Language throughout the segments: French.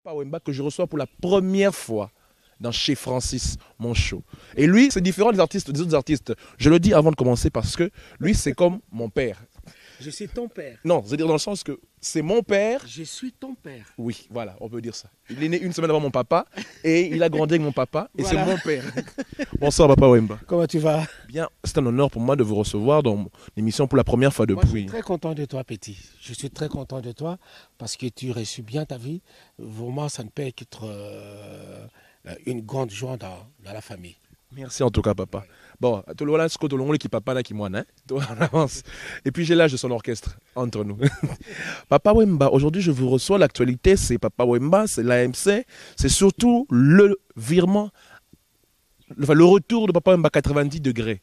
Papa Wemba que je reçois pour la première fois dans Chez Francis, mon show. Et lui, c'est différent des artistes, des autres artistes. Je le dis avant de commencer parce que lui, c'est comme mon père. Je suis ton père. Non, c'est-à-dire dans le sens que c'est mon père. Je suis ton père. Oui, voilà, on peut dire ça. Il est né une semaine avant mon papa et il a grandi avec mon papa et Voilà. c'est mon père. Bonsoir, Papa Wemba. Comment tu vas? Bien, c'est un honneur pour moi de vous recevoir dans mon émission pour la première fois Moi, je depuis. suis très content de toi, Petit. Je suis très content de toi parce que tu réussis bien ta vie. Vraiment, ça ne peut qu'être une grande joie dans la famille. Merci en tout cas, papa. Bon, tout le monde, ce que tout le monde qui papa n'a qui moi, hein. On avance. Et puis j'ai l'âge de son orchestre entre nous. Papa Wemba, aujourd'hui je vous reçois. L'actualité, c'est Papa Wemba, c'est l'AMC, c'est surtout le virement, le retour de Papa Wemba 90 degrés.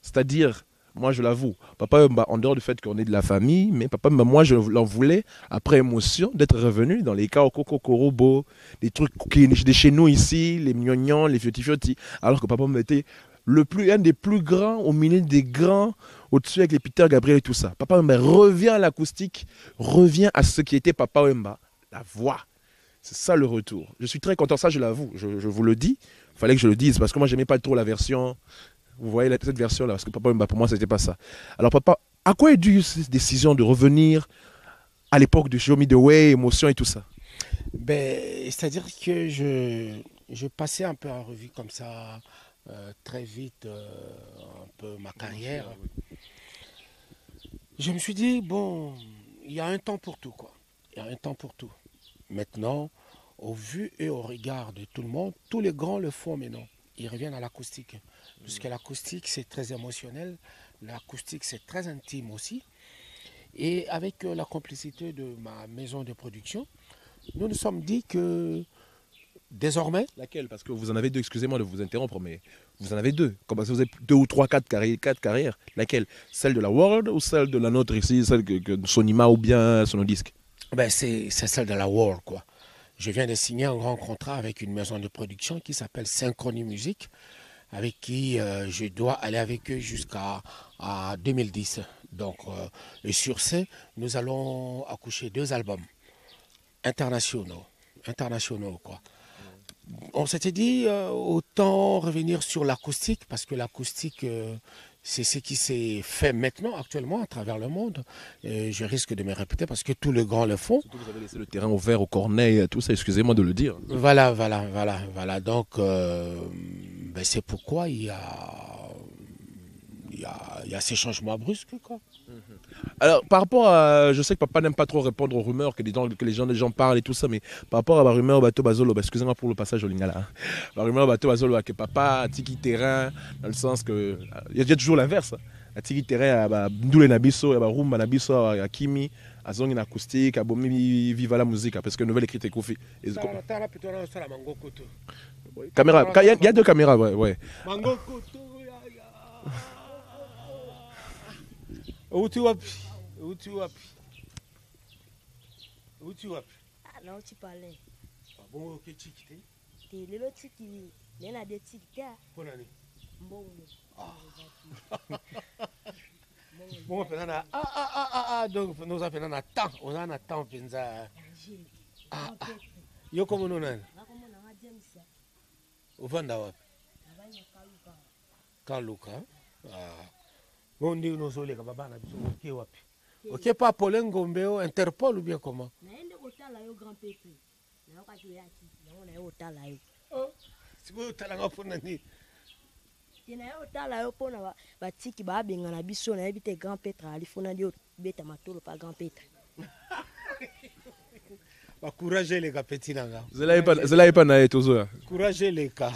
C'est-à-dire, moi je l'avoue, Papa Wemba, en dehors du fait qu'on est de la famille, mais Papa Wemba, moi je l'en voulais, après émotion, d'être revenu dans les cas au Coco Korobo, des trucs qui de chez nous ici, les mignons, les fioti, alors que Papa Wemba était un des plus grands, au milieu des grands, au-dessus avec les Peter Gabriel et tout ça. Papa Wemba revient à l'acoustique, revient à ce qui était Papa Wemba, la voix. C'est ça le retour. Je suis très content, ça je l'avoue, je vous le dis. Il fallait que je le dise parce que moi j'aimais pas trop la version. Vous voyez cette version-là, parce que Papa Wemba, pour moi, c'était pas ça. Alors, papa, à quoi est due cette décision de revenir à l'époque de Show Me the Way, émotion et tout ça? Ben, c'est-à-dire que je passais un peu en revue comme ça, très vite, un peu ma carrière. Je me suis dit, bon, il y a un temps pour tout, quoi. Il y a un temps pour tout. Maintenant, au vu et au regard de tout le monde, tous les grands le font maintenant. Ils reviennent à l'acoustique. Puisque l'acoustique, c'est très émotionnel. L'acoustique, c'est très intime aussi. Et avec la complicité de ma maison de production, nous nous sommes dit que désormais... Laquelle? Parce que vous en avez deux, excusez-moi de vous interrompre, mais vous en avez deux. Comme ça, vous avez deux ou trois, quatre carrières. Laquelle? Celle de la World ou celle de la nôtre ici, celle que Sonima ou bien Sonodisc? Ben c'est celle de la World, quoi. Je viens de signer un grand contrat avec une maison de production qui s'appelle Synchronie Musique, avec qui je dois aller avec eux jusqu'à 2010. Donc, et sur ce, nous allons accoucher 2 albums internationaux, quoi. On s'était dit autant revenir sur l'acoustique, parce que l'acoustique, c'est ce qui s'est fait maintenant, actuellement, à travers le monde. Et je risque de me répéter parce que tous les grands le font. Surtout que vous avez laissé le terrain ouvert au Corneille, tout ça, excusez-moi de le dire. Voilà. Donc, ben c'est pourquoi il y a ces changements brusques, quoi. Alors, par rapport à. Je sais que papa n'aime pas trop répondre aux rumeurs que les gens parlent et tout ça, mais par rapport à la rumeur Bateau Bazolo, excusez-moi pour le passage au Lingala. Hein. La rumeur Bateau Bazolo, que papa a tiki terrain, dans le sens que. Il y a toujours l'inverse. A tiki terrain, à Ndoule Nabiso, à Rumba Nabiso, à Kimi, à Zong acoustique, à Bomi Viva la musique, parce que nouvelle écrite est Kofi. Caméra, il y a deux caméras, ouais. Uti wapi? Na uti pale. Bon, ok, tiki. Te lelo tiki, lena de tiki te. Bonani. Mbongo. Bon, penana. Donc nous avons un temps. On a un temps penza. Yo comme nous nan. Nakoma na James. Uvanda wapi? Abanya kaluka. Kaluka. Bon, ndi unozoleka baba na biso ke wapi? Ok, pas Paulin Gombeo, Interpol ou bien comment? Naende kotala yo grand peuple. Na wakati yaki, naona yo otala yo. Sibo talanga pona ni. Tina yo otala yo pona batiki ba benga na biso na yebite grand peuple alifona dio beta matolo pa grand peuple. Ba courage les gars petit nanga. Zela pas na etozo. Courage les gars.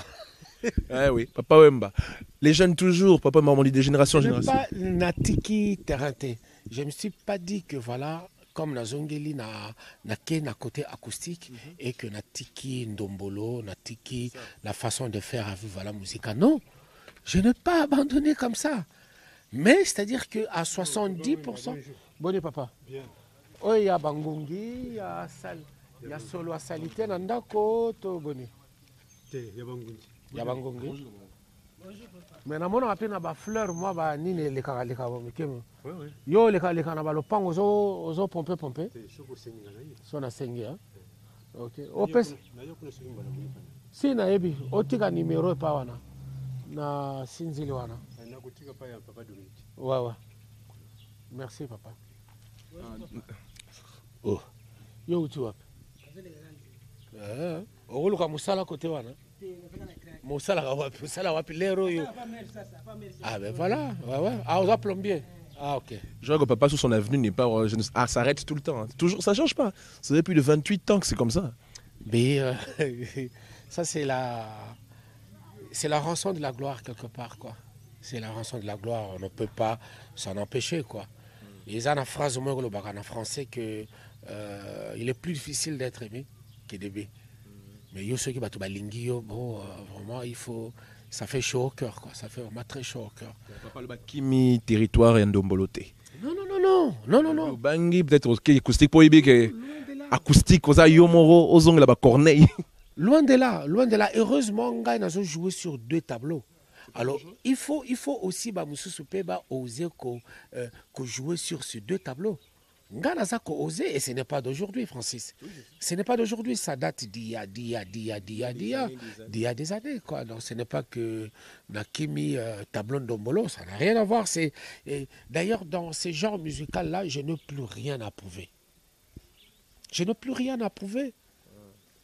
Eh oui, Papa Wemba. Les jeunes toujours, Papa Wemba, on dit des générations en Je génération. pas natiki terraté. Je me suis pas dit que voilà, comme na zongeli na côté acoustique et que natiki ndombolo, natiki la façon de faire à vivre la musique. Non, je n'ai pas abandonné comme ça. Mais c'est-à-dire que à 70%. Bonne papa. Bien. Oh, il y a Bangongi, il y a Solo à Salité, Nandako, to Boni. Il y a Bangongi. Mais na mona apena ba fleur moi ba nini le kaka mikemo. Yo le kaka na ba lopango ozo pomper. So na sengi hein. Ok. Opes. Si na ebi, otika numéro pa wana. Na sinzili wana. Ouais, ouais. Merci papa. Oh. Yo uti wapi? Oluka musala côté wana. Musala wapi lero yo. Ah ben voilà, ouais ouais. Ah on a plombier. Ah ok. Je vois que papa sur son avenue n'est pas s'arrête tout le temps. Hein. Toujours ça change pas. Ça fait plus de 28 ans que c'est comme ça. Mais ça c'est la rançon de la gloire quelque part quoi. C'est la rançon de la gloire, on ne peut pas s'en empêcher quoi. Il y a une phrase en français que il est plus difficile d'être aimé que d'aimer. Mais il y a ceux qui battent Balingio, bon, vraiment, il faut. Ça fait chaud au cœur, quoi. Ça fait vraiment très chaud au cœur. Papa le Kimi territoire et Ndombolote. Non, non, non, non, non, non, non. Bangi peut-être acoustique pour que acoustique aux ayomoro aux ongles là Corneille. Loin de là, loin de là. Heureusement, Ngai n'a joué sur 2 tableaux. Alors, il faut aussi oser jouer sur ces 2 tableaux. Ngana Zako osé, et ce n'est pas d'aujourd'hui, Francis. Ce n'est pas d'aujourd'hui, ça date d'il y a des années. Quoi. Donc ce n'est pas que Nakimi Tablon Dombolo, ça n'a rien à voir. D'ailleurs, dans ces genres musicaux-là, je n'ai plus rien à prouver. Je n'ai plus rien à prouver.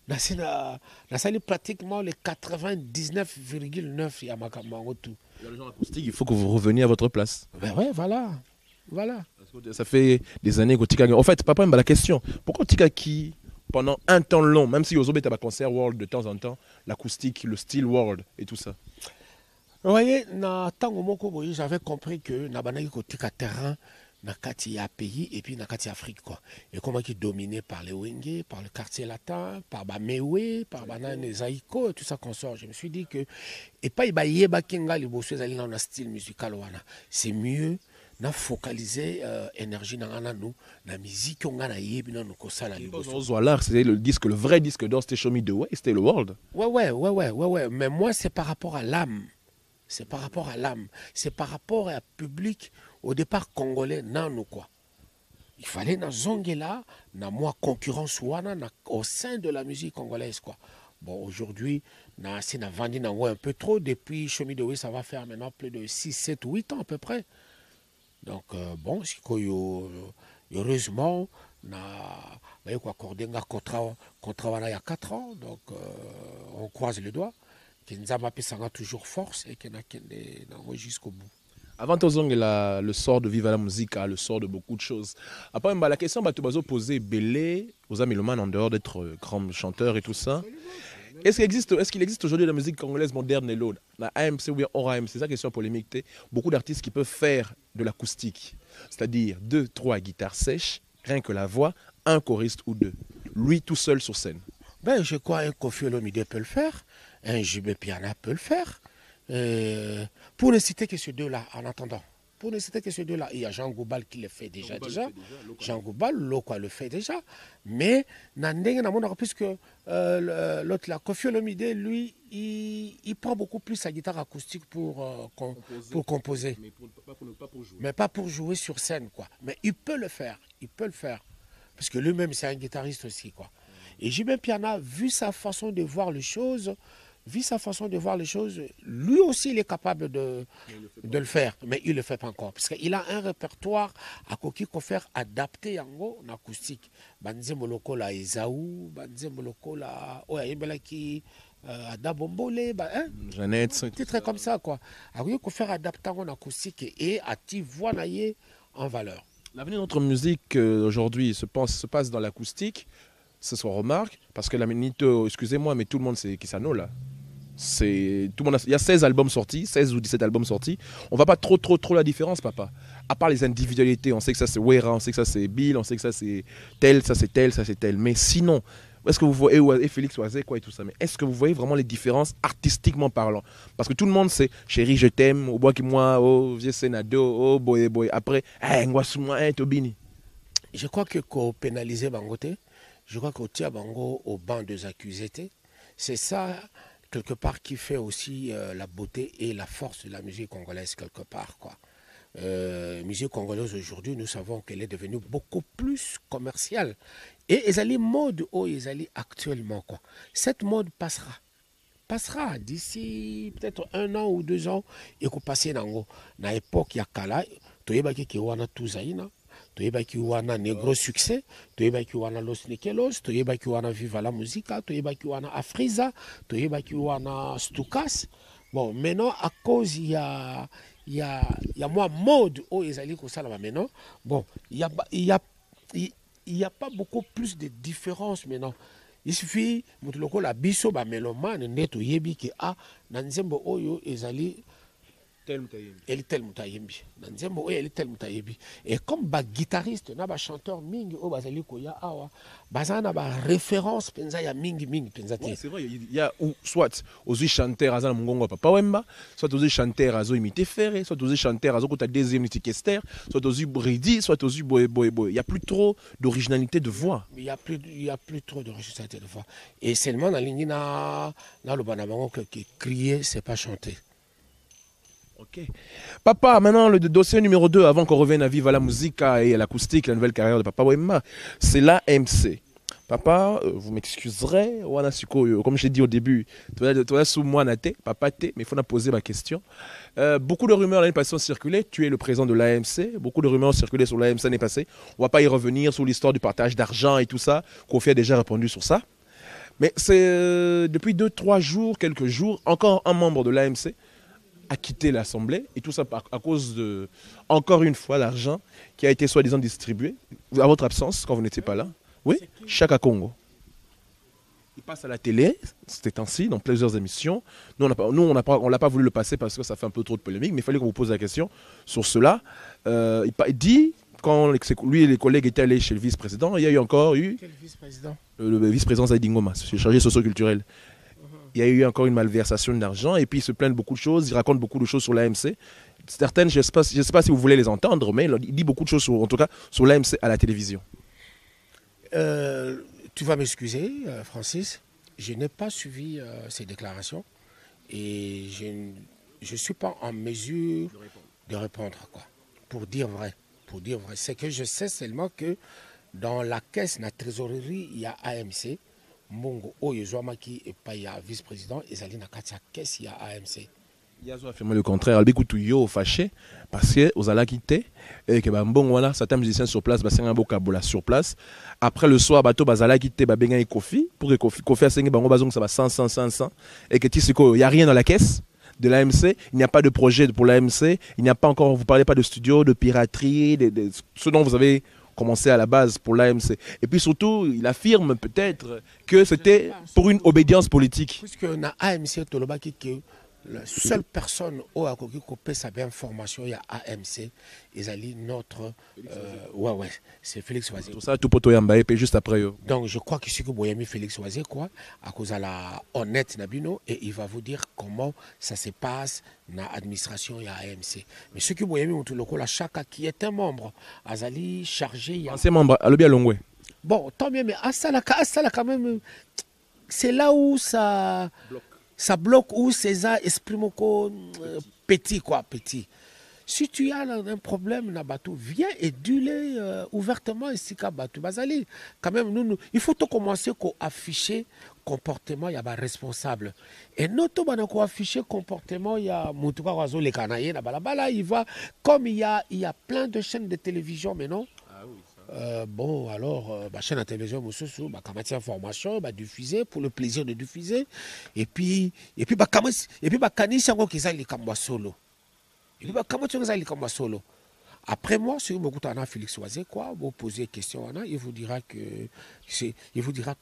Nasali pratiquement les 99,9 Yamakamango tout. Dans le genre acoustique, il faut que vous reveniez à votre place. Ben ouais, voilà. Voilà. Ça fait des années que Tika. En fait, papa, la question, pourquoi Tika qui, pendant un temps long, même si Yozobe est à concert world de temps en temps, l'acoustique, le style world et tout ça? Vous voyez, j'avais compris que Nabanaki Tika terrain, Nakati a pays et puis Nakati Afrique quoi. Et comment qui est dominé par les Wenge, par le quartier latin, par Bamewe, par Banane Zaiko et tout ça qu'on sort. Je me suis dit que et pas Ibaye Kinga les bosseux aller dans un style musical wana. C'est mieux na focaliser énergie dans nous la musique on a yebi na ko sala les bosseux. C'était le disque, le vrai disque d'or, c'était Show Me the Way, c'était le world. Ouais. Mais moi c'est par rapport à l'âme. C'est par rapport à l'âme. C'est par rapport à public. Au départ congolais non quoi. Il fallait na zongela na moi concurrence wana au sein de la musique congolaise quoi. Bon aujourd'hui na vendu un peu trop depuis Show Me the Way ça va faire maintenant plus de 6 7 8 ans à peu près. Donc bon heureusement na ba ko accorder un contrat wana il y a 4 ans donc on croise les doigts que nzamba pesanga toujours force et que na kende na jusqu'au bout. Avant le sort de Viva la musique, le sort de beaucoup de choses. Après, la question que tu vas poser, Belé, aux Amélomanes, en dehors d'être grand chanteur et tout ça, est-ce qu'il existe aujourd'hui la musique congolaise moderne et l'autre? La AMC ou bien hors AMC, c'est ça la question polémique. Beaucoup d'artistes qui peuvent faire de l'acoustique, c'est-à-dire 2, 3 guitares sèches, rien que la voix, un choriste ou 2. Lui tout seul sur scène. Ben, je crois un Koffi Olomide peut le faire, un JB Piana peut le faire. Pour ne citer que ces 2-là, en attendant, pour ne citer que ces 2-là, il y a Jean Goubal qui le fait déjà. Jean Goubal, Lokwa le fait déjà. Mais, puisque l'autre là, Koffi Olomide, lui, il prend beaucoup plus sa guitare acoustique pour composer. Mais pas pour jouer sur scène, quoi. Mais il peut le faire, Parce que lui-même, c'est un guitariste aussi, quoi. Et JB Piana, vu sa façon de voir les choses, lui aussi il est capable de le faire, mais il ne le fait pas encore. Parce qu'il a un répertoire à Koki faire adapté en acoustique. Banze Moloko la Esaou, Banze Moloko la Oyebelaki, Adabombole, Jeannette. Des titres comme ça, quoi. À Koki faire adapté en acoustique et à voix en valeur. L'avenir de notre musique aujourd'hui se passe dans l'acoustique. Ce soit remarque, parce que la minute, excusez-moi, mais tout le monde c'est Kisano là. Il y a 16 albums sortis, 16 ou 17 albums sortis. On va pas trop la différence, papa. À part les individualités, on sait que ça c'est Wera, on sait que ça c'est Bill, on sait que ça c'est tel, ça c'est tel, ça c'est tel. Mais sinon, est-ce que vous voyez, et Félix Oazé, quoi et tout ça, mais est-ce que vous voyez vraiment les différences artistiquement parlant? Parce que tout le monde sait, chérie, je t'aime, au bois qui moi, oh, vieux Senado, oh, boy. Après, Tobini. Je crois que qu'on pénalisait Bangote. Je crois qu'au Tia Bango, au banc des accusés, c'est ça, quelque part, qui fait aussi la beauté et la force de la musique congolaise, quelque part, quoi. Musique congolaise aujourd'hui, nous savons qu'elle est devenue beaucoup plus commerciale. Et ezali mode oh ezali actuellement quoi. Cette mode passera d'ici peut-être 1 an ou 2 ans et qu'on passe nango na époque ya kala toyebaki ki wana tuzaina toyebaki wana negro succès toyebaki wana Los Nikelos toyebaki wana Viva la Musica toyebaki wana Afriza toyebaki wana Stukas. Bon maintenant à cause il y a moi mode oh ezali ko sala maintenant bon il y a pas beaucoup plus de différence maintenant. Il suffit de la biso ba melomane neto yebi ki a na nzembo oyo ezali tel mutayembi na nzembo oyo tel mutayebi. Et comme ba guitariste na ba chanteur mingi o bazali ko ya awa bazana ba référence penza ya mingi penza te. C'est vrai, il y a ou soit aux chanteur azana mungongo papa wemba, soit aux chanteur azo imité Ferré, soit aux chanteur azo kota deuxième Kester, soit aux Brady, soit aux boy. Il y a plus trop d'originalité de voix. Il y a plus trop d'originalité de voix. Et seulement dans ligne na le banabango qui crier c'est pas chanter. Ok. Papa, maintenant le dossier numéro 2, avant qu'on revienne à Viva la Musica et à l'acoustique, la nouvelle carrière de Papa Wemba, c'est l'AMC. Papa, vous m'excuserez, comme j'ai dit au début, toi sous moi naté, papa té, mais il faut poser ma question. Beaucoup de rumeurs l'année passée ont circulé, tu es le président de l'AMC, beaucoup de rumeurs ont circulé sur l'AMC l'année passée. On ne va pas y revenir sur l'histoire du partage d'argent et tout ça, Kofi a déjà répondu sur ça. Mais c'est depuis 2-3 jours, quelques jours, encore un membre de l'AMC a quitté l'Assemblée, et tout ça à cause de, encore une fois, l'argent qui a été soi-disant distribué, à votre absence, quand vous n'étiez pas là. Oui, Chaka Congo. Il passe à la télé, c'était ainsi, dans plusieurs émissions. Nous, on l'a pas voulu le passer parce que ça fait un peu trop de polémique, mais il fallait qu'on vous pose la question sur cela. Il dit, quand lui et les collègues étaient allés chez le vice-président, il y a eu encore eu... Quel vice-président? Le vice-président Zaïdi Ngoma, chargé socio-culturel. Il y a eu encore une malversation d'argent et puis il se plaint de beaucoup de choses, il raconte beaucoup de choses sur l'AMC. Certaines, je ne sais pas si vous voulez les entendre, mais il dit beaucoup de choses, en tout cas, sur l'AMC à la télévision. Tu vas m'excuser, Francis, je n'ai pas suivi ces déclarations et je ne suis pas en mesure de répondre, quoi. Pour dire vrai. C'est que je sais seulement que dans la caisse, la trésorerie, il y a AMC. Mongo Oyezouamaki et pas il y a vice-président, et Zali Nakatia, qu'est-ce qu'il y a AMC? Il y a affirmé le contraire, Albekoutou yo fâché, parce que aux ala quitté, et que bon voilà, certains musiciens sur place, c'est un beau kabola sur place. Après le soir, bateau bazala quitté, benga et Kofi, pour que Kofi a signé bango bazong ça va 100, et que Tissiko, il n'y a rien dans la caisse de l'AMC, il n'y a pas de projet pour l'AMC, il n'y a pas encore, vous parlez pas de studio, de piraterie, ce dont vous avez commencé à la base pour l'AMC. Et puis surtout, il affirme peut-être que c'était pour une obédience politique. Puisque on a AMC, la seule personne qui a coupé sa bien formation, il y a AMC, et notre... ouais, c'est Félix Oisé. Tout ça, tout pour Toyamba, et puis juste après. Donc je crois que c'est que Boyami Félix Oisé, quoi, à cause de la honnête Nabino, et il va vous dire comment ça se passe dans l'administration et à AMC. Mais ce que Boyami Moutoulokola Chaka, qui est un membre, Azali chargé... Ancien membre, à l'Obia Longwe. Bon, tant bien, mais Asala quand même, c'est là où ça... Ça bloque où César exprime petit, quoi, petit. Si tu as un problème, viens et dis-le ouvertement ici, Bazali. Quand même, il faut tout commencer à afficher comportement, il y a un responsable. Et notre afficher comportement, il y a Moutouka Wazo, les Canaïens, il va, comme il y a plein de chaînes de télévision maintenant. Bon, alors, chaîne de télévision, quand information, diffuser pour le plaisir de diffuser. Et puis, solo. Solo. Après moi, si vous avez Félix Oisé, quoi, vous posez question, il vous dira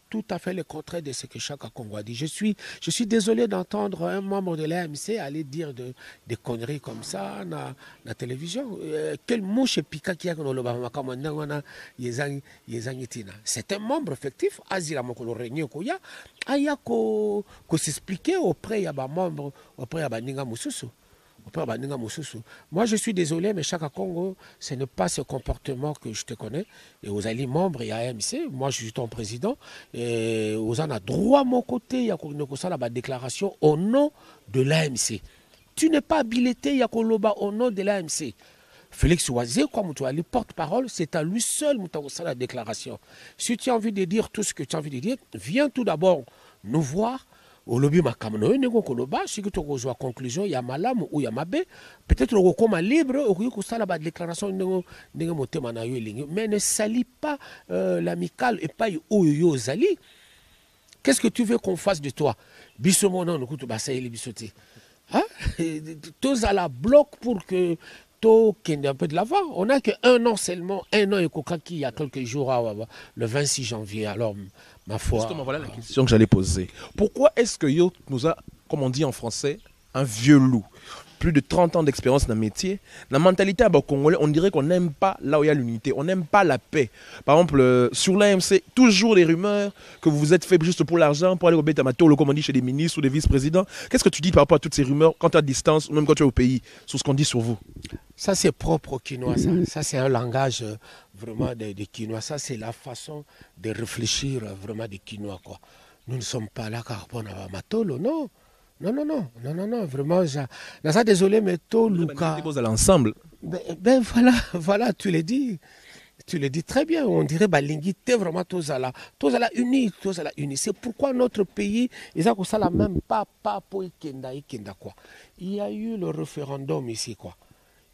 tout à fait le contraire de ce que Chaka Congo a dit. Je suis désolé d'entendre un membre de l'AMC aller dire des conneries comme ça dans la télévision. Quel mouche piquant qui a dans le Bamaka, c'est un membre effectif. Azira Mokolo Réunion Koya, Ayako, qu'on s'expliquait auprès de membre, auprès de Ninga Moussousou. Moi, je suis désolé, mais Chaka Congo, ce n'est pas ce comportement que je te connais. Et vous allez membres et AMC, moi, je suis ton président. Et vous en avez droit à mon côté, il y a la déclaration au nom de l'AMC. Tu n'es pas habilité, Yakoloba, au nom de l'AMC. Félix Oisé, comme tu as le porte-parole, c'est à lui seul que tu as la déclaration. Si tu as envie de dire tout ce que tu as envie de dire, viens tout d'abord nous voir. Au lobby makamno nego koloba si que tu as conclusion il y a malam ou il y a mabe peut-être au comme libre au que ça la déclaration nego motema na yo elingi mais ne salis pas l'amical et pas yo zali. Qu'est-ce que tu veux qu'on fasse de toi? Biso mono no kutu basaye bisoté. Hein? Tous à la bloc pour que tout qu'il y ait un peu de l'avant. On n'a qu'un an seulement, un an et coca qui il y a quelques jours, le 26 janvier. Alors, ma foi. Justement, voilà la question que j'allais poser. Pourquoi est-ce que Yo nous a, comme on dit en français, un vieux loup? Plus de 30 ans d'expérience dans le métier. La mentalité à Congolais, on dirait qu'on n'aime pas là où il y a l'unité. On n'aime pas la paix. Par exemple, sur l'AMC, toujours des rumeurs que vous vous êtes fait juste pour l'argent, pour aller au Betamato, comme on dit chez des ministres ou des vice-présidents. Qu'est-ce que tu dis par rapport à toutes ces rumeurs quand tu es à distance ou même quand tu es au pays, sur ce qu'on dit sur vous? Ça, c'est propre au Quinois. Ça c'est un langage vraiment des Quinois. Ça, c'est la façon de réfléchir vraiment des Quinois, quoi. Nous ne sommes pas là car on a Matolo, non. Non, vraiment, désolé, mais tout Luca. L'ensemble. Ben voilà, tu l'as dit. Tu le dis très bien, on dirait Balingi, t'es vraiment tous à la unis. C'est pourquoi notre pays, ils ont ça la même pas pour Kenda quoi. Il y a eu le référendum ici, quoi.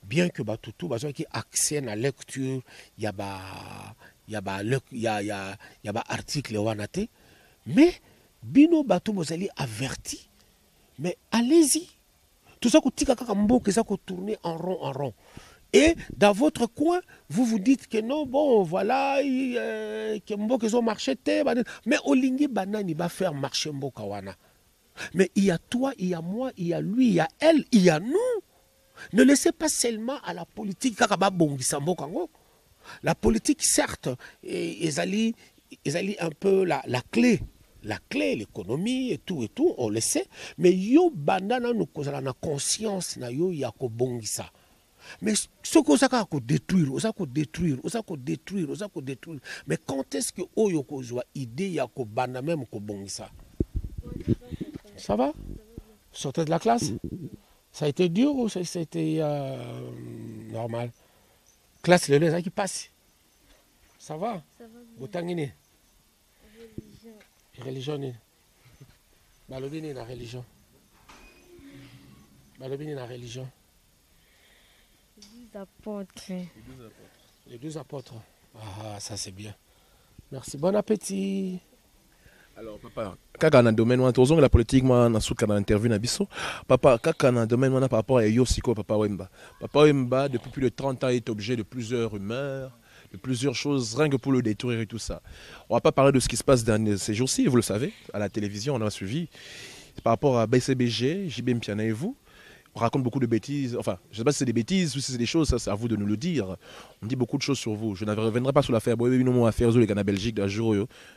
Bien que Batutu, qui accès à la lecture, il y a article wanate, mais Bino Batu Bozali averti. Mais allez-y. Tout ça, ça tourner en rond. Et dans votre coin, vous vous dites que non, bon, voilà, que ont marché, mais Olingi Banani va faire marcher Mbokawana. Mais il y a toi, il y a moi, il y a lui, il y a elle, il y a nous. Ne laissez pas seulement à la politique La politique, certes, ils allaient un peu la clé. La clé, l'économie et tout, on le sait. Mais yo bandana nous cause la conscience na yo yako bongisa. Mais ce qu'on a détruire, on a détruire. Mais quand est-ce que oyo kozwa idée yako banda même ko bongisa? Ça va? Sortez de la classe? Ça a été dur ou ça a été normal? Classe le ça qui passe. Ça va? Botangine. Religion ni balobini na religion les 12 apôtres. Ah, ça c'est bien, merci, bon appétit. Alors papa, kaka na domaine wana tozonga la politique moi na suka na interview na biso papa kaka na domaine wana par rapport à yo siko papa Wemba depuis plus de 30 ans est objet de plusieurs rumeurs, de plusieurs choses, rien que pour le détruire et tout ça. On va pas parler de ce qui se passe dans ces jours-ci, vous le savez, à la télévision, on a suivi. Par rapport à BCBG, JB Mpiana et vous, on raconte beaucoup de bêtises. Enfin, je ne sais pas si c'est des bêtises ou si c'est des choses, ça c'est à vous de nous le dire. On dit beaucoup de choses sur vous. Je ne reviendrai pas sur l'affaire. Boy, non, affaire sur les Ghana Belgique, de la jour,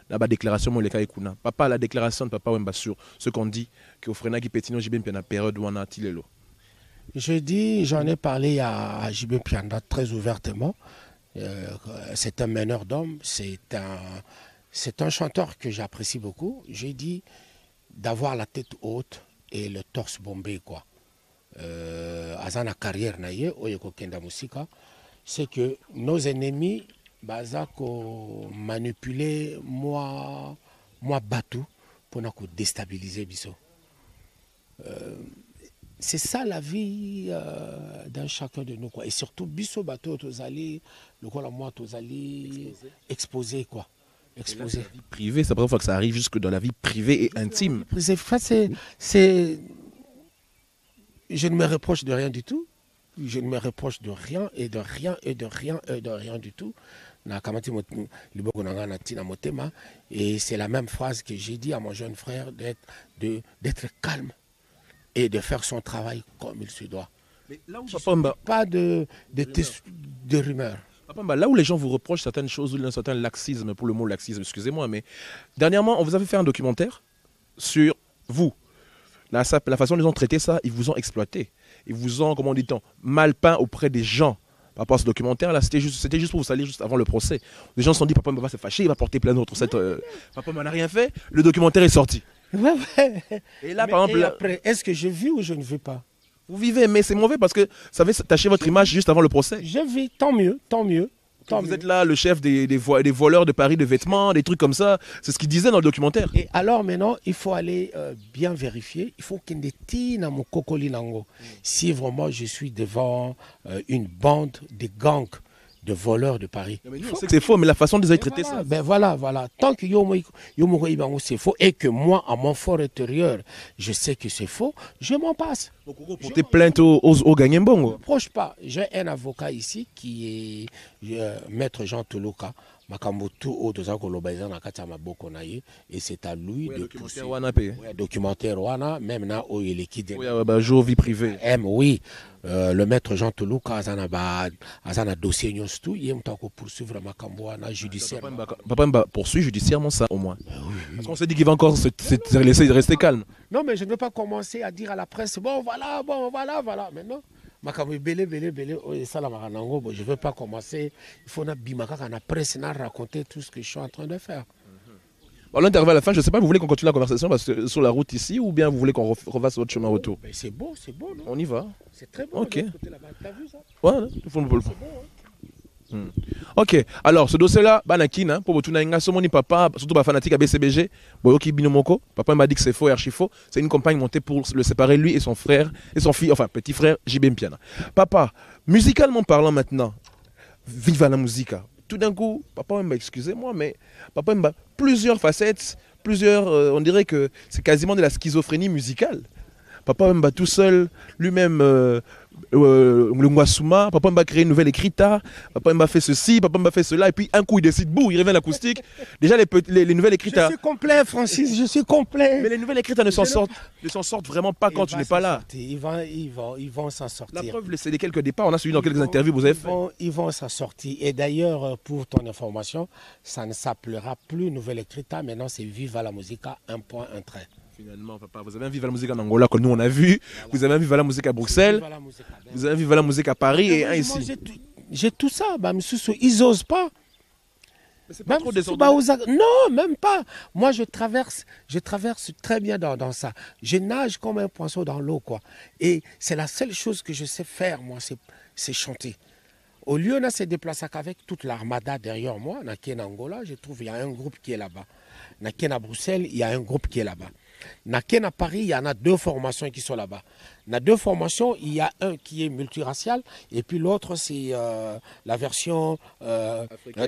là-bas, déclaration, moi, les cas Ekuna. Papa, la déclaration de Papa Wemba sur ce qu'on dit, qu'au Frena qui pétino JB Mpiana, période où on a Tilelo. J'en ai parlé à JB Mpiana très ouvertement. C'est un meneur d'hommes, c'est un chanteur que j'apprécie beaucoup. J'ai dit d'avoir la tête haute et le torse bombé, quoi. Azana carrière naie oyeko kenda musika, c'est que nos ennemis bazako manipuler moi Batu pour nous déstabiliser biso. C'est ça la vie d'un chacun de nous, quoi. Et surtout biso bateau tozali le quoi la moi tozali exposé, quoi. Exposé. La vie privée, c'est la première fois que ça arrive jusque dans la vie privée et intime. C'est je ne me reproche de rien du tout. Je ne me reproche de rien et de rien et de rien et de rien du tout. Et c'est la même phrase que j'ai dit à mon jeune frère d'être calme et de faire son travail comme il se doit. Mais là où pas de rumeurs. Là où les gens vous reprochent certaines choses, ou un certain laxisme, pour le mot laxisme, excusez-moi, mais dernièrement, on vous avait fait un documentaire sur vous. La façon dont ils ont traité ça, ils vous ont exploité. Ils vous ont, comment dit-on, mal peint auprès des gens. Par rapport à ce documentaire-là, c'était juste pour vous salir juste avant le procès. Les gens se sont dit, papa va se fâcher, il va porter plainte contre cette... Papa n'a rien fait, le documentaire est sorti. Ouais. Et là, par exemple... Après, est-ce que je vis ou je ne vis pas? Vous vivez, mais c'est mauvais parce que ça va tacher votre image juste avant le procès. Je vis, tant mieux, tant mieux. Vous êtes là, le chef des voleurs de Paris de vêtements, des trucs comme ça. C'est ce qu'il disait dans le documentaire. Et alors maintenant, il faut aller bien vérifier. Il faut qu'il y ait mon cocoli nango. Si vraiment je suis devant une bande de gangs de voleurs de Paris. On sait que c'est faux, mais la façon de les traiter Voilà, ça. ben voilà. Tant que c'est faux et que moi, à mon fort intérieur, je sais que c'est faux, je m'en passe. Porter plainte au Gagnembo. Je ne reproche pas. J'ai un avocat ici qui est maître Jean Toloka. Et c'est à lui de pousser. Documentaire Wana, même là où il est qui jour vie privée. Oui, le maître Jean Toloka a un dossier tout, il aime poursuivre Makamboana judiciaire. Papa poursuit judiciairement ça au moins. Parce qu'on s'est dit qu'il va encore se laisser rester calme. Non, mais je ne veux pas commencer à dire à la presse, bon voilà. Maintenant, je ne veux pas commencer. Il faut que la presse raconter tout ce que je suis en train de faire. À l'intervalle à la fin, je ne sais pas, vous voulez qu'on continue la conversation parce que sur la route ici ou bien vous voulez qu'on refasse votre chemin retour? C'est beau, non? On y va. C'est très beau. Ok. T'as vu ça? Ouais, il faut le voir. Ok, alors ce dossier-là, Banakin, pour tout le papa, surtout les fanatiques à BCBG, Boyoki Binomoko, papa m'a dit que c'est faux et archi faux. C'est une campagne montée pour le séparer, lui et son frère, et son fils, enfin petit frère, JB Mpiana. Papa, musicalement parlant maintenant, viva la musique. Tout d'un coup, papa m'a excusez-moi, mais papa m'a plusieurs facettes, on dirait que c'est quasiment de la schizophrénie musicale. Papa m'a tout seul, lui-même, le Mwasuma, papa m'a créé une nouvelle écrita, papa m'a fait ceci, papa m'a fait cela, et puis un coup il décide, bouh, il revient à l'acoustique. Déjà les nouvelles écritas. Je suis complet, Francis, je suis complet. Mais les nouvelles écritas ne s'en sortent vraiment pas quand tu n'es pas là. Ils vont s'en sortir. La preuve, c'est les quelques départs, on a suivi dans quelques interviews que vous avez fait. Ils vont s'en sortir. Et d'ailleurs, pour ton information, ça ne s'appellera plus Nouvelle Écrita, maintenant c'est Viva la Musica, un point, un trait. Finalement, papa, vous avez un Viva la musique en Angola que nous on a vu, voilà. Vous avez un Viva la musique à Bruxelles, vous avez un Viva la musique à Paris et un ici. J'ai tout ça, ils n'osent pas. C'est pas trop désordonné. Non, même pas. Moi, je traverse très bien dans ça. Je nage comme un poisson dans l'eau, quoi. Et c'est la seule chose que je sais faire, moi, c'est chanter. Au lieu de se déplacer avec toute l'armada derrière moi, en Angola, je trouve qu'il y a un groupe qui est là-bas. À Bruxelles, il y a un groupe qui est là-bas. À Paris, il y en a 2 formations qui sont là-bas. Dans 2 formations, il y a un qui est multiracial et puis l'autre, c'est la version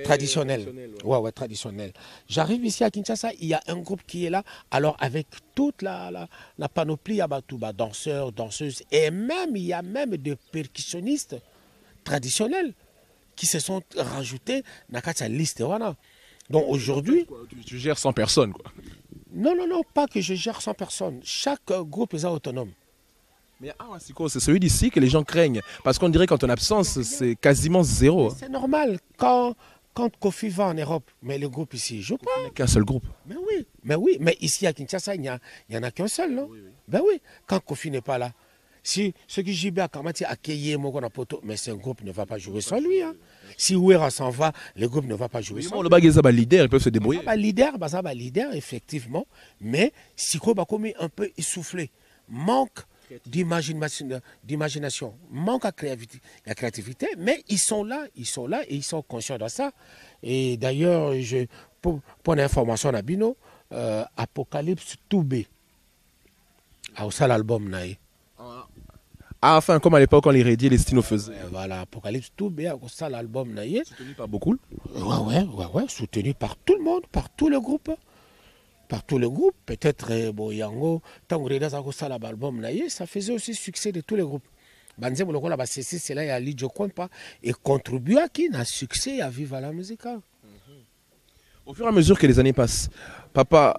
traditionnelle. Ouais, traditionnelle. J'arrive ici à Kinshasa, il y a un groupe qui est là. Alors, avec toute la panoplie, il y a danseurs, danseuses et même, il y a même des percussionnistes traditionnels qui se sont rajoutés dans la liste. Voilà. Donc aujourd'hui... Tu gères 100 personnes, quoi. Non, pas que je gère 100 personnes. Chaque groupe est autonome. Mais c'est celui d'ici que les gens craignent. Parce qu'on dirait qu'en ton absence, c'est quasiment zéro. C'est normal. Quand Kofi va en Europe, mais le groupe ici ne joue pas. Il n'y a qu'un seul groupe. Mais oui. Mais ici à Kinshasa, il n'y en a qu'un seul, non? Oui. Ben oui. Quand Kofi n'est pas là. Si ce qui JB a Kamati a Keye Mogonapoto, mais ce groupe ne va pas jouer sans lui. Hein. Si Ouera s'en va, le groupe ne va pas jouer sans lui. Le bagage est leader, ils peuvent se débrouiller. Leader, effectivement, mais si va comme un peu essoufflé, manque d'imagination, manque de créativité, mais ils sont là et ils sont conscients de ça. Et d'ailleurs, pour l'information à Bino, Apocalypse Toubé, a ça l'album Naï. Enfin, comme à l'époque, quand les Rédiers, les Stino faisaient. Voilà, Apocalypse Toubé, a ça l'album Naïe. Soutenu par beaucoup. Ouais, soutenu par tout le monde, par tout le groupe. Par tout le groupe, peut-être Yango, tant que ça l'album Naïe, ça faisait aussi succès de tous les groupes. Banzé Moloko là, c'est là, il y a Lidjo Kompa, et contribue à qui n'a succès à Viva la Musique. Au fur et à mesure que les années passent, papa,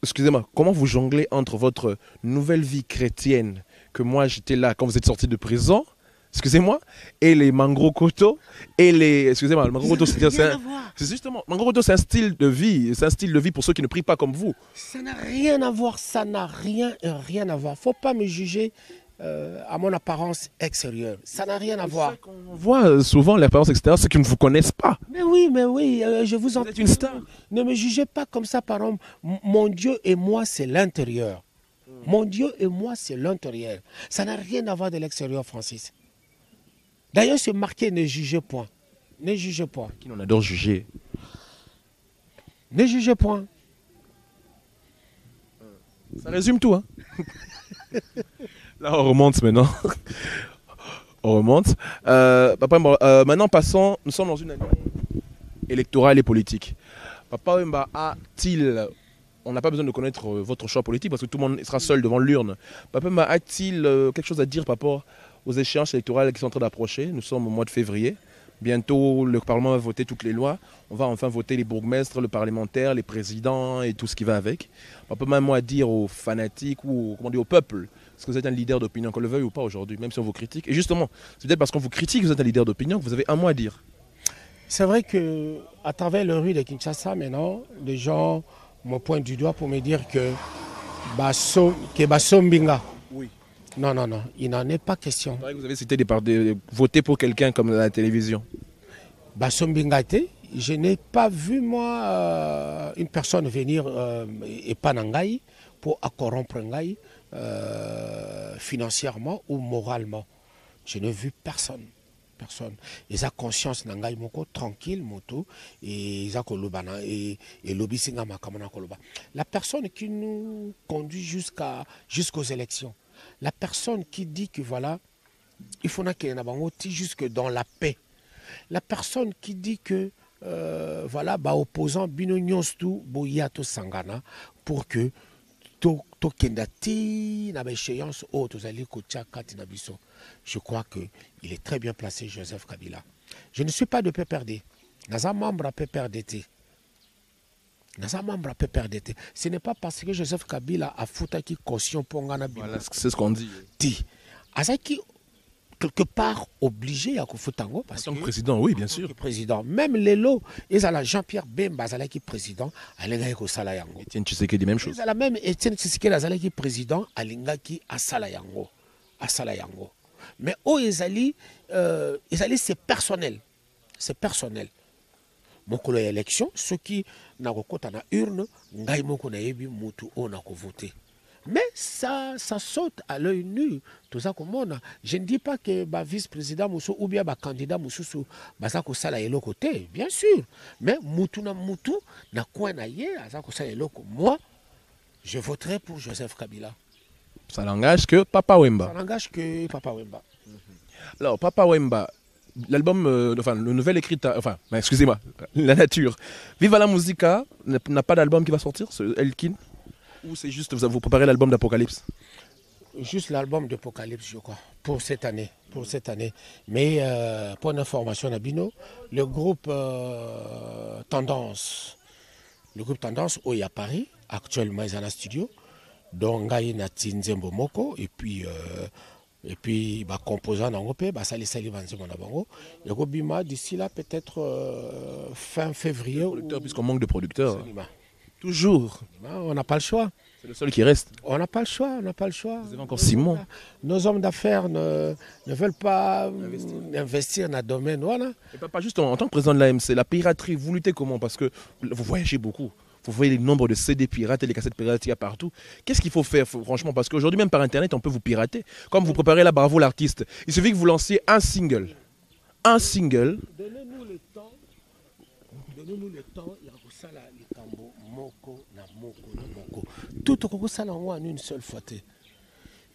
excusez-moi, comment vous jonglez entre votre nouvelle vie chrétienne, que moi j'étais là quand vous êtes sorti de prison, excusez-moi, et les Mangro Koto, et les... Excusez-moi, le Mangro Koto, c'est justement... Mangro Koto, c'est un style de vie, pour ceux qui ne prient pas comme vous. Ça n'a rien à voir, rien à voir. Faut pas me juger à mon apparence extérieure. Ça n'a rien à voir. On voit souvent l'apparence extérieure, ceux qui ne vous connaissent pas. Mais oui, je vous en prie. Vous êtes une star. Ne me jugez pas comme ça, par exemple. Mon Dieu et moi, c'est l'intérieur. Mon Dieu et moi, c'est l'intérieur. Ça n'a rien à voir de l'extérieur, Francis. D'ailleurs, c'est marqué ne jugez point. Ne jugez point. Qui n'en adore juger. Ne jugez point. Ça résume tout, hein. Là, on remonte maintenant. On remonte. Papa Wemba, maintenant, passons. Nous sommes dans une année électorale et politique. Papa Wemba a-t-il... On n'a pas besoin de connaître votre choix politique parce que tout le monde sera seul devant l'urne. Papa Wemba a-t-il quelque chose à dire par rapport aux échéances électorales qui sont en train d'approcher? Nous sommes au mois de février. Bientôt, le Parlement va voter toutes les lois. On va enfin voter les bourgmestres, le parlementaire, les présidents et tout ce qui va avec. Papa Wemba a dire aux fanatiques ou comment dire, au peuple, est-ce que vous êtes un leader d'opinion, qu'on le veuille ou pas aujourd'hui, même si on vous critique. Et justement, c'est peut-être parce qu'on vous critique que vous êtes un leader d'opinion que vous avez un mot à dire. C'est vrai qu'à travers le rue de Kinshasa, maintenant, les gens me pointent du doigt pour me dire que Basombinga. Oui. Non, non, non, il n'en est pas question. Vous avez cité voter pour quelqu'un comme à la télévision. Basombinga était, je n'ai pas vu, moi, une personne venir et pas Nangaï pour corrompre Nangaï financièrement ou moralement. Je n'ai vu personne. Personne. Ils ont conscience Nangaï moko tranquille moto et ils ont et l'obisinga makamana koloba. La personne qui nous conduit jusqu'aux élections. La personne qui dit que voilà, il faut qu'il y ait jusque dans la paix. La personne qui dit que voilà, opposant binonyonstu boyato sangana pour que to kendati na échéance autre zali kocha kati na biso. Je crois qu'il est très bien placé, Joseph Kabila. Je ne suis pas de PPRD. Naza membre à PPRDT. Naza membre à PPRDT. Ce n'est pas parce que Joseph Kabila a foutu qui caution pour Ngana Bila. Voilà, c'est ce qu'on dit. Azaki quelque part obligé à Kofutango parce que président, oui, bien sûr. Président, même les lots, ils ont Jean-Pierre Bemba qui président, Alinga ko Salayango. Etienne Tshisekedi même chose. Ils ont la même Etienne Tshisekedi qui président, Alinga qui a Salayango, Mais oh Ezali c'est personnel, c'est personnel. Mon collègue élection, ceux qui n'a pas na urne, ngai moko na yebi mutu on a voté. Mais ça saute à l'œil nu. Tout ça comme on a. Je ne dis pas que vice-président Moussou ou bien candidat Moussou ça sala et côté, bien sûr. Mais Moutou na quoi na yé, ça sala et moi, je voterai pour Joseph Kabila. Ça n'engage que Papa Wemba. Ça n'engage que Papa Wemba. Alors Papa Wemba, l'album, enfin le nouvel écrit, enfin excusez-moi, La Nature. Viva la Musica n'a pas d'album qui va sortir, Elkin. Ou c'est juste vous préparez l'album d'Apocalypse? Juste l'album d'Apocalypse, je crois, pour cette année. Mais pour une information à Bino, le groupe Tendance, où il y a Paris, actuellement ils sont en studio, donc il y a Tinzembo Moko, et puis composant dans l'OP, Sali Vanzemo Nabango, et Robima d'ici là peut-être fin février. Puisqu'on manque de producteurs. Toujours. On n'a pas le choix. C'est le seul qui reste. On n'a pas le choix, Vous avez encore 6 mois. Nos hommes d'affaires ne veulent pas investir dans le domaine. Voilà. Et pas juste en tant que président de l'AMC, la piraterie, vous luttez comment? Parce que vous voyagez beaucoup. Vous voyez le nombre de CD pirates et les cassettes pirates qu'il y a partout. Qu'est-ce qu'il faut faire, franchement? Parce qu'aujourd'hui, même par Internet, on peut vous pirater. Comme vous préparez là, bravo l'artiste. Il suffit que vous lanciez un single. Donnez-nous le temps. Il y a moko na moko. Tout au ça en une seule fois.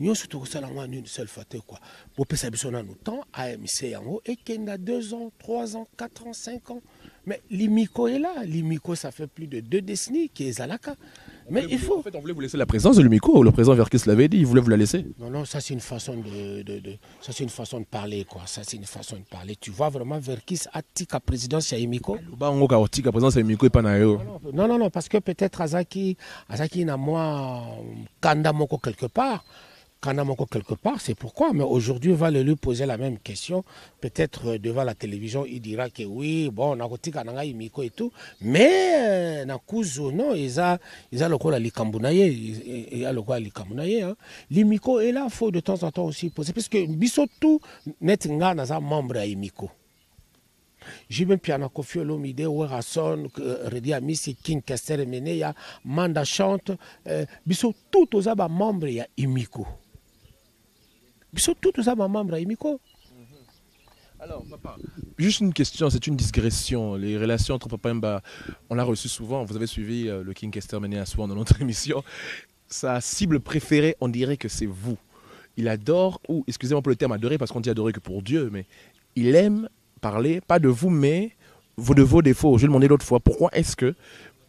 Nous surtout ça en une seule fois quoi. Pour que ça besoin nous temps AMC yango et qu'il y a 2 ans, 3 ans, 4 ans, 5 ans. Mais l'Imico est là. L'Imico ça fait plus de 2 décennies qui est Zalaka. Mais il faut. En fait, on voulait vous laisser la présence de l'Imico. Le président Verkis l'avait dit, il voulait vous la laisser. Non, ça c'est une façon ça c'est une façon de parler quoi. Ça c'est une façon de parler. Tu vois vraiment Verkis atika présidence à Imiko. Non, parce que peut-être Azaki n'a moins Kandamoko quelque part. C'est pourquoi. Mais aujourd'hui, on va lui poser la même question. Peut-être devant la télévision, il dira que oui, bon, on a Kananga Imiko et tout. Mais, Nakuzo, non, il a le quoi, l'Imiko est là, il faut de temps en temps aussi poser. Parce que Bissotou, net nga naza membre à Imiko. J'ai même piano Kofi Olomide, Werason, Redi Amisi, King Kester Meneya, Manda chante. Biso tout aux abats membres, il y a Imiko. Biso tout aux abats membres, il y a Imiko. Alors, papa, juste une question, c'est une digression. Les relations entre papa et Mba, on l'a reçu souvent. Vous avez suivi le King Kester Meneya souvent dans notre émission. Sa cible préférée, on dirait que c'est vous. Il adore, ou excusez-moi pour le terme adorer, parce qu'on dit adorer que pour Dieu, mais il aime parler, pas de vous, mais de vos défauts. Je lui ai demandé l'autre fois, pourquoi est-ce que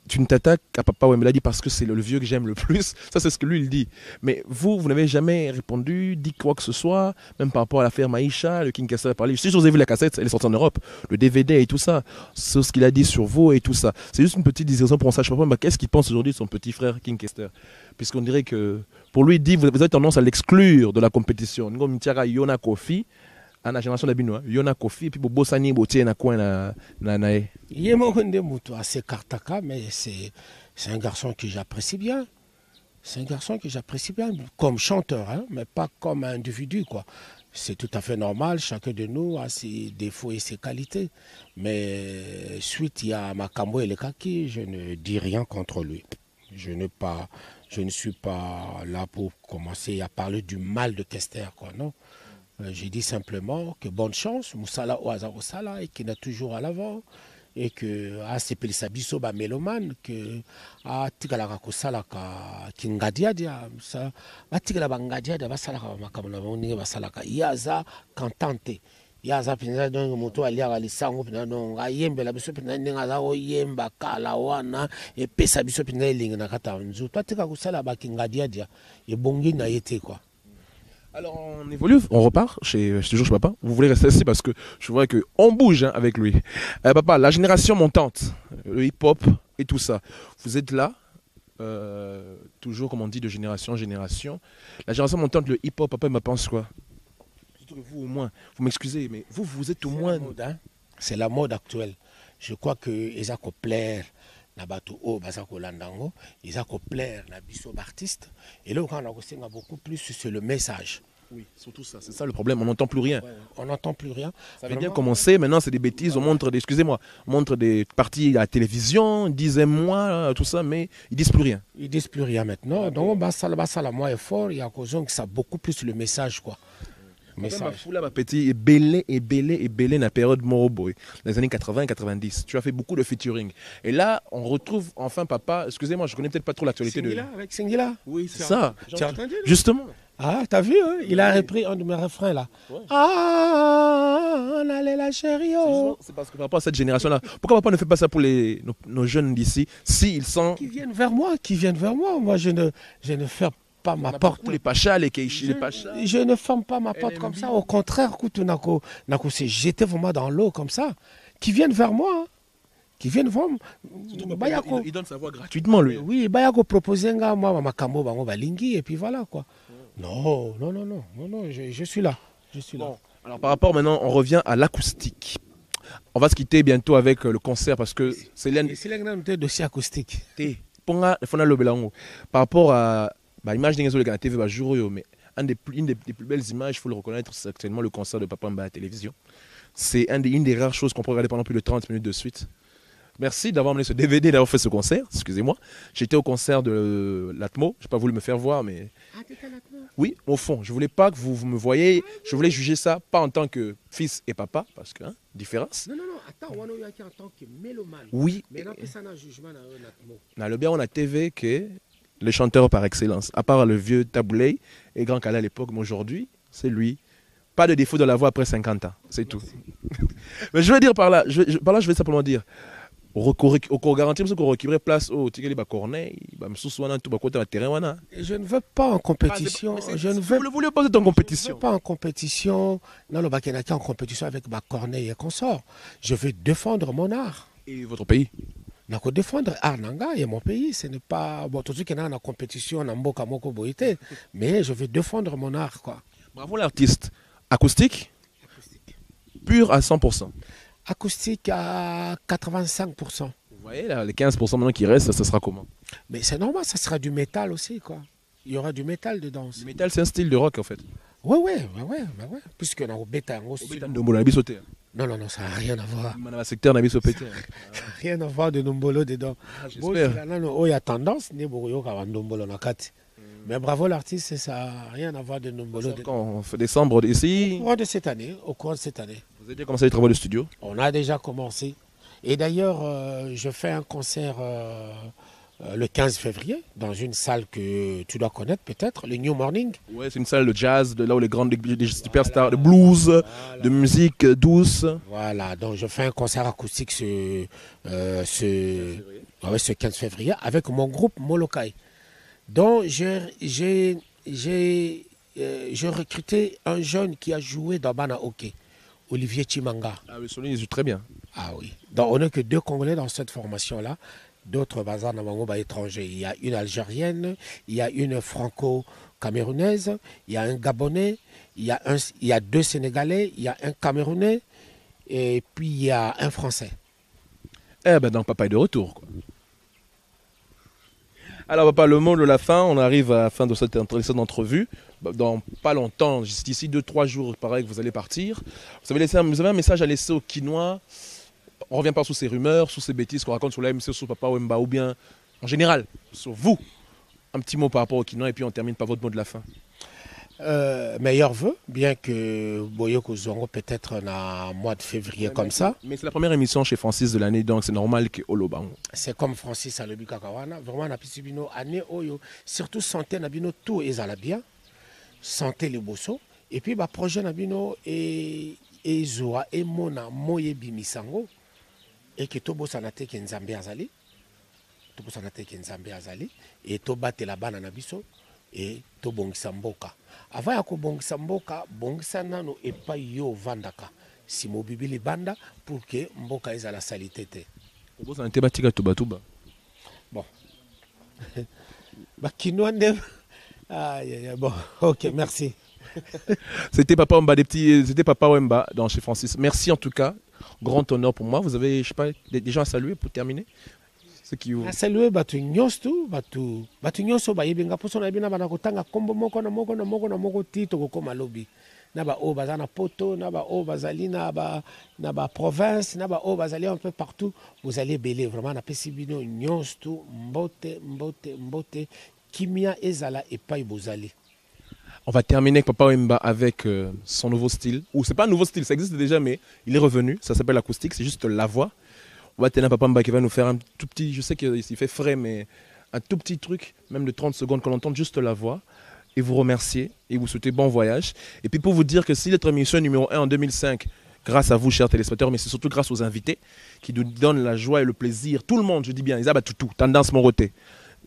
tu ne t'attaques à Papa Wemba? Il a dit parce que c'est le vieux que j'aime le plus. Ça, c'est ce que lui, il dit. Mais vous n'avez jamais répondu, dit quoi que ce soit, même par rapport à l'affaire Maïcha, le King Kester a parlé. Si vous avez vu la cassette, elle est sortie en Europe, le DVD et tout ça. C'est ce qu'il a dit sur vous et tout ça. C'est juste une petite digression pour qu'on sache Papa Wemba, qu'est-ce qu'il pense aujourd'hui de son petit frère King Kester? Puisqu'on dirait que, pour lui, il dit, vous avez tendance à l'exclure de la compétition. Comme Yona Kofi, à la génération d'Abino, Yona Kofi, et puis Bosani Botier na coin na. C'est Kartaka, mais c'est un garçon que j'apprécie bien. C'est un garçon que j'apprécie bien, comme chanteur, hein, mais pas comme individu, quoi. C'est tout à fait normal, chacun de nous a ses défauts et ses qualités. Mais suite, il y a Makambo et le Kaki, je ne dis rien contre lui. Je ne suis pas là pour commencer à parler du mal de Kester, quoi, non. J'ai dit simplement que bonne chance, Moussala Oaza Osala, et qu'il est toujours à l'avant, et que c'est Pelisabiso ba mélomane, que Tigalaka Kosala Kingadiadia, ça, Tigala Bangadiada, Basalaka Makamona, Basalaka, Yaza Cantante. Yaza Pina donc moto alia alisango pina non ayembe la biso pina ninga za oyemba kala wana et pesa biso pina elinga na kata nzu patika kusala ba Kingadiadia et bongi na yete quoi. Alors on évolue, on repart toujours chez papa. Vous voulez rester ici parce que je vois qu'on bouge hein, avec lui. Papa, la génération montante, le hip-hop et tout ça, vous êtes là, toujours comme on dit de génération en génération. La génération montante, le hip-hop, papa, il me pense quoi? Surtout que vous au moins, vous m'excusez, mais vous êtes au moins... C'est la mode actuelle. Je crois que ils ont plaire na bato o bazako landango, ils ont plaire na biso artiste. Et là, on a beaucoup plus sur le message. Oui, surtout ça, c'est ça le problème, on n'entend plus rien. Ouais, on n'entend plus rien. Ça avait bien commencé, maintenant c'est des bêtises, on montre des, excusez-moi, on montre des parties à la télévision, disaient-moi, tout ça, mais ils disent plus rien. Ils disent plus rien maintenant, donc ça la moi est fort, il y a cause que ça beaucoup plus le message quoi. Message. Ma petit et belé na période Moroboy, les années 80 et 90. Tu as fait beaucoup de featuring. Et là, on retrouve enfin papa, excusez-moi, je connais peut-être pas trop l'actualité Singila, de... avec Singila. Oui, c'est ça. Tu as entendu? Justement. Ah, t'as vu, hein? Il a repris un de mes refrains là. Ouais. Ah, on allait la chérie. C'est parce que par rapport à cette génération-là, pourquoi papa ne fait pas ça pour nos jeunes d'ici, s'ils sont... Qui viennent vers moi. Moi, je ne fais pas ma porte. Les pachas, les keishi, les pachas. Je ne ferme pas ma porte comme ça. Au contraire, c'est jeter vraiment dans l'eau comme ça. Qui viennent vers moi. Hein. Qui viennent voir. Il donne sa voix gratuitement, lui. Oui, il proposer moi, Makambo, Bango, Balingi, et puis voilà quoi. Non, je suis là. Bon, alors par rapport maintenant, on revient à l'acoustique. On va se quitter bientôt avec le concert parce que c'est l'un des dossiers acoustiques. Par rapport à l'image de la TV, mais une des plus belles images, il faut le reconnaître, c'est actuellement le concert de Papa Wemba à la télévision. C'est une des rares choses qu'on peut regarder pendant plus de 30 minutes de suite. Merci d'avoir amené ce DVD, d'avoir fait ce concert, excusez-moi. J'étais au concert de l'Atmo, je n'ai pas voulu me faire voir, mais... Ah, t'étais à l'Atmo? Oui, au fond, je ne voulais pas que vous me voyez, je voulais juger ça, pas en tant que fils et papa, parce que, hein, différence. Non, attends, on a en tant que mélomane. Oui. Mais non, ça n'a jugement dans l'Atmo. Dans le bien, on a TV que les chanteurs par excellence, à part le vieux Taboulay et Grand Calais à l'époque, mais aujourd'hui, c'est lui. Pas de défaut de la voix après 50 ans, c'est tout. Mais je veux dire par là, je vais simplement dire, au garantir qu'on récupère place au Tigeli Corneille, je ne veux pas en compétition. Vous ne voulez pas être en compétition. Je ne veux pas en compétition. Non, le Bakenaki en compétition avec ma Corneille et consort. Je veux défendre mon art. Et votre pays? Nako défendre art nanga et mon pays, ce n'est pas bon tout ce qui est en compétition na mboka moko boité, mais je veux défendre mon art quoi. Bravo l'artiste. Acoustique? Pur à 100%. Acoustique à 85%. Vous voyez là, les 15% maintenant qui restent, ça sera comment? Mais c'est normal, ça sera du métal aussi quoi. Il y aura du métal dedans. Le métal, c'est un style de rock en fait. Oui, oui, puisque on a au bêta, en Obeta Ndombolo, na biso te. non, non, non, ça n'a rien à voir. Dans secteur na biso pété. Rien à voir de Ndombolo dedans. J'espère. Il y a tendance, Ndombolo na kati. Mais bravo l'artiste, ça n'a rien à voir de Ndombolo. Quand on fait décembre ici, Au cours de cette année, vous avez déjà commencé les travaux de studio. on a déjà commencé. Et d'ailleurs, je fais un concert le 15 février dans une salle que tu dois connaître peut-être, le New Morning. Ouais, c'est une salle de jazz, là où les grandes des superstars de blues, de musique douce. Voilà, donc je fais un concert acoustique ce 15 février avec mon groupe Molokai. Donc j'ai recruté un jeune qui a joué dans Bana Hockey, Olivier Chimanga. Ah oui, Sony, il joue très bien. Ah oui. Donc on n'est que 2 Congolais dans cette formation-là. D'autres bazars dans étrangers. Il y a une Algérienne, il y a une Franco-Camerounaise, il y a un Gabonais, il y a 2 Sénégalais, il y a un Camerounais et puis il y a un Français. Eh ben donc papa est de retour, quoi. Alors papa, le mot de la fin, on arrive à la fin de cette entrevue. Dans pas longtemps, d'ici 2-3 jours, pareil que vous allez partir. Vous avez un message à laisser aux Kinois. On ne revient pas sous ces rumeurs, sous ces bêtises qu'on raconte sur la MC, sur Papa Wemba, ou bien en général, sur vous. Un petit mot par rapport aux Kinois et puis on termine par votre mot de la fin. Meilleur vœu, bien que Boyoko Zongo peut-être en mois de février comme ça. Mais c'est la première émission chez Francis de l'année, donc c'est normal que Oloban. C'est comme Francis Alobi Kakawana, vraiment na pisibino année oyo, surtout santé nabino tout ezala bien, santé le bosso, et puis ba projet nabino et zoa et mona moye bimisango et que to bossa na te ke nzambe azali, to bossa na te ke nzambe azali et to batela bana na biso et to bongisa mboka. Avant ya ko bongisa mboka, bongisa nano epai yo vandaka. Si mobibili banda pour que mboka ezala salité te. Vous en êtes batika tuba. Bon. Bakinoande. Bon, ok, merci. C'était Papa Wemba, c'était Papa Wemba dans chez Francis. Merci en tout cas. Grand honneur pour moi. Vous avez, je sais pas, des gens à saluer pour terminer. À saluer batu nyonso, batu nyonso ba yebenga poso na bina bana kotanga kombo moko na moko tito kokoma lobi. Na ba o bazana poto, na ba o bazali na ba province, na ba o bazali un peu partout. Vous allez belé vraiment na pesibino nyonso mbote kimia ezala et pas bozali. On va terminer avec Papa Wemba avec son nouveau style. Ou c'est pas un nouveau style, ça existe déjà, mais il est revenu. Ça s'appelle l'acoustique, c'est juste la voix. On va tenir Papa Wemba qui va nous faire un tout petit, je sais qu'il fait frais, mais un tout petit truc, même de 30 secondes, qu'on entende juste la voix. Et vous remercier et vous souhaiter bon voyage. Et puis pour vous dire que si notre émission est numéro 1 en 2005, grâce à vous, chers téléspectateurs, mais c'est surtout grâce aux invités qui nous donnent la joie et le plaisir. Tout le monde, je dis bien, ils abattent tout, tendance moroté.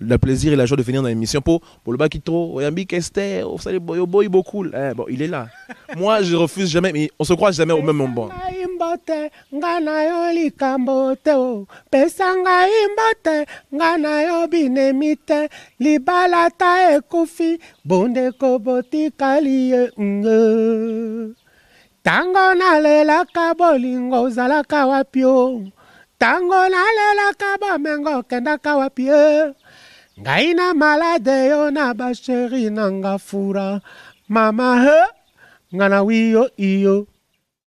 Le plaisir et la joie de venir dans l'émission pour le Bakito, Oyambi Kester, Boy beaucoup. Bon, il est là. Moi, je refuse jamais, mais on se croit jamais au même moment. Tango nalela kabolingo zalaka wapio. Tango nalela kabamengo kenda kawapie. Ngaina malade yo na basheri nanga fura. Mama he, ngana wiyo iyo.